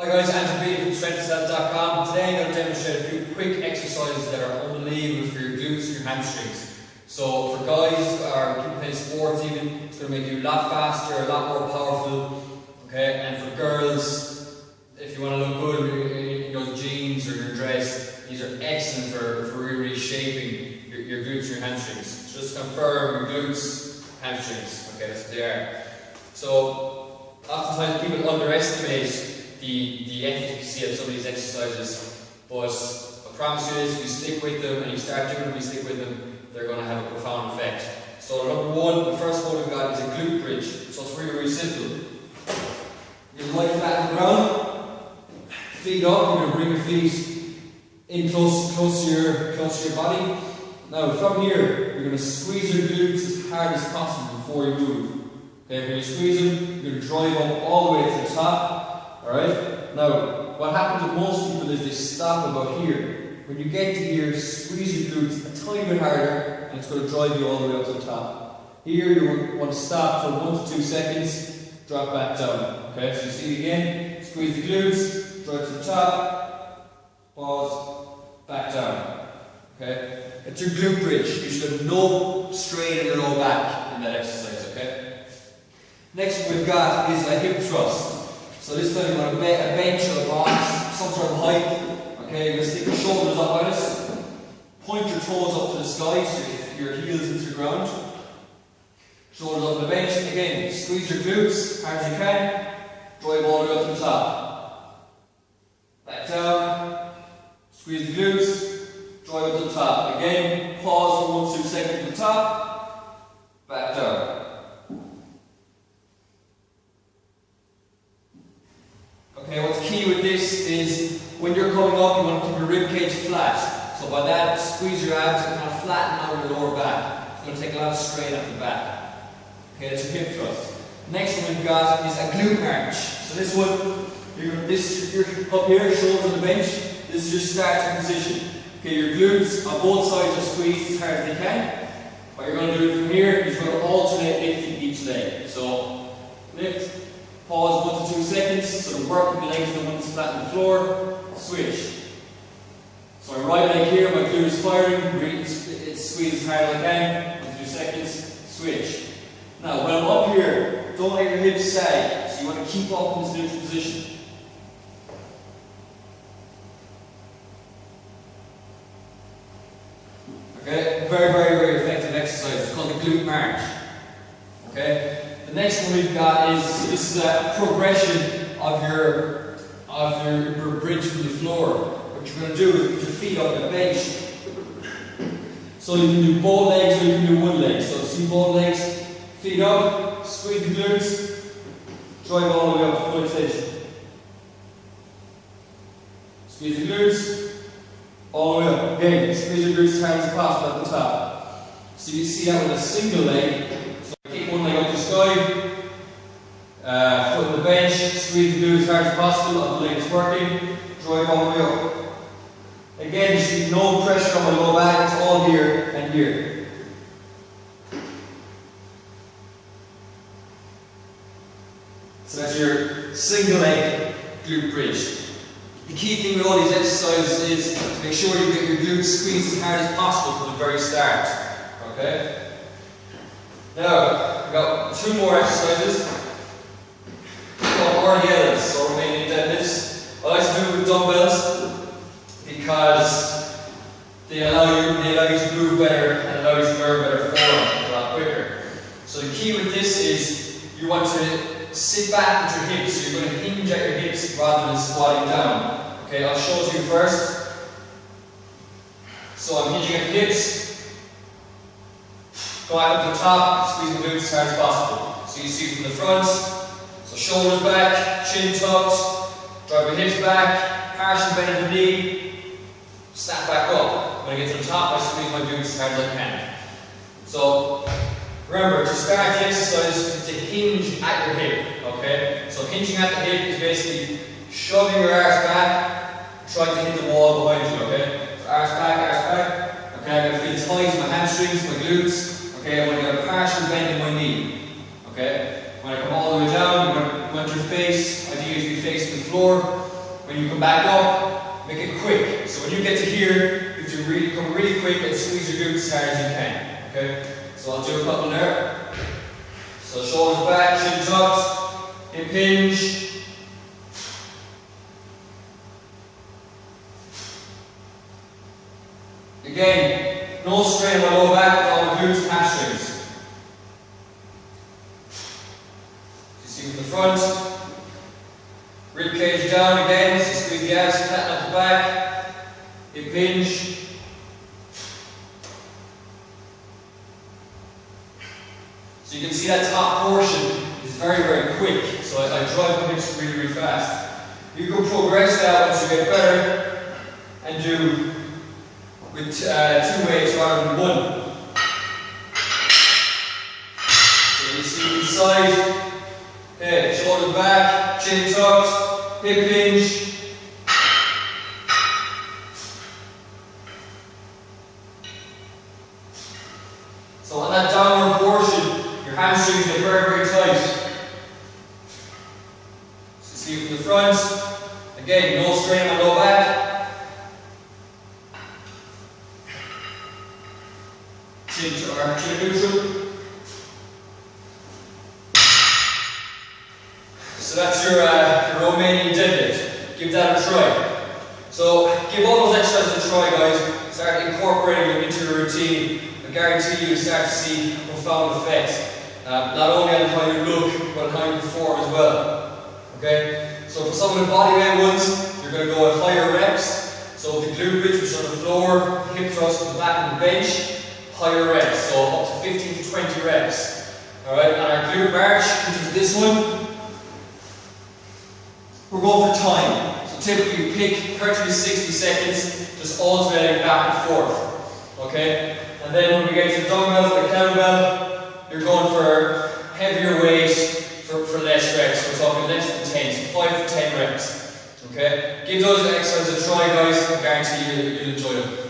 Hi guys, Andrew B from strengthself.com. Today I'm going to demonstrate a few quick exercises that are unbelievable for your glutes and your hamstrings. So for guys or people playing sports even, it's going to make you a lot faster, a lot more powerful. Okay, and for girls, if you want to look good in your jeans or your dress, these are excellent for really shaping your glutes and your hamstrings. So just confirm your glutes, hamstrings. Okay, that's what they are. So oftentimes people underestimate the efficacy of some of these exercises, but I promise you this, if you stick with them and you start doing them, you stick with them, they're going to have a profound effect. So number one, the first one we've got is a glute bridge. So it's really, really simple. You lie flat on the ground, feet up, you're going to bring your feet in close to your body. Now from here, you're going to squeeze your glutes as hard as possible before you move. Okay, when you squeeze them, you're going to drive up all the way to the top. Alright? Now, what happens with most people is they stop about here. When you get to here, squeeze your glutes a tiny bit harder and it's going to drive you all the way up to the top. Here, you want to stop for 1 to 2 seconds, drop back down. Okay, so you see it again, squeeze the glutes, drive to the top, pause, back down. Okay? It's your glute bridge. You should have no strain in your low back in that exercise. Okay? Next one we've got is a hip thrust. So this time you want a bench or a box, some sort of height. Okay, you're going to stick your shoulders up on it, point your toes up to the sky, so your heels into the ground. Shoulders up on the bench. Again, squeeze your glutes as hard as you can, drive all the way up to the top. Back down, squeeze the glutes, drive up to the top. Again, pause for 1 to 2 seconds to the top, back down. Okay, what's key with this is when you're coming up, you want to keep your rib cage flat. So by that, squeeze your abs and kind of flatten out your lower back. It's going to take a lot of strain off the back. Okay, that's your hip thrust. Next one we've got is a glute march. So this one, you're up here, shoulders on the bench. This is your starting position. Okay, your glutes on both sides are squeezed as hard as they can. What you're going to do from here is you're going to alternate lifting each leg. So lift. Pause 1 to 2 seconds, so the working the legs, the ones flat on the floor, switch. So my right leg here, my glute is firing, it's squeezed as hard as I can, 1 to 2 seconds, switch. Now when I'm up here, don't let your hips sag, so you want to keep up in this neutral position. Okay, very effective exercise, it's called the glute march. Okay. The next one we've got is this is a progression of your bridge from the floor. What you're going to do is put your feet on the bench. So you can do both legs or you can do one leg. So see both legs, feet up, squeeze the glutes, drive all the way up to full extension. Squeeze the glutes, all the way up. Again, squeeze your glutes as hard as possible at the top. So you see that with a single leg. One leg up to the sky, foot on the bench, squeeze the glutes as hard as possible until the leg is working, drive all the way up. Again, you see no pressure on my low back, it's all here and here. So that's your single leg glute bridge. The key thing with all these exercises is to make sure you get your glutes squeezed as hard as possible from the very start. Okay? Now, we've got 2 more exercises. Called RDLs, so remaining deadlifts. I like to do it with dumbbells because they allow you to move better and allow you to learn better form a lot quicker. So the key with this is you want to sit back with your hips, so you're going to hinge at your hips rather than squatting down. Okay, I'll show it to you first. So I'm hinging at the hips. Go back up to the top, squeeze the glutes as hard as possible. So you see from the front, so shoulders back, chin tucked, drive your hips back, partial bend in the knee, snap back up. When I get to the top, I squeeze my glutes as hard as I can. So remember, to start the exercise, to hinge at your hip. Okay? So hinging at the hip is basically shoving your arse back, trying to hit the wall behind you. Okay? So arse back. Okay, I'm going to feel tight in my hamstrings, my glutes. Okay, I'm going to get a partial bend in my knee. Okay? When I come all the way down, you want your face, ideally to be facing the floor. When you come back up, make it quick. So when you get to here, you have to really come really quick and squeeze your glutes as hard as you can. Okay? So I'll do a couple there. So shoulders back, chin tucked, hip hinge. Again, no strain on my lower back, on the glutes and hamstrings. You see from the front, rib cage down again, so squeeze the abs, flatten up the back, hip hinge. So you can see that top portion is very, very quick. So I drive the hips really, really fast. You can progress that once you get better and do with 2 weights rather than 1. So you see inside, okay, shoulders back, chin tucked, hip hinge. So on that downward portion, your hamstrings get very, very tight. So you see from the front, again, no strain on my low back. Chin neutral. So that's your Romanian deadlift. Give that a try. So give all those exercises a try, guys. Start incorporating them into your routine. I guarantee you start to see a profound effect. Not only on how you look, but on how you perform as well. Okay? So for some of the bodyweight ones, you're going to go at higher reps. So the glute bridge, which is on the floor, hip thrust on the back of the bench. Higher reps, so up to 15 to 20 reps. Alright, and our glute march, which is this one, we're going for time. So typically you pick 30 to 60 seconds, just alternating back and forth. Okay? And then when we get to the dumbbells and the kettlebell, you're going for heavier weight for less reps. We're talking less than 10, so 5 to 10 reps. Okay? Give those exercises a try, guys. I guarantee you'll enjoy them.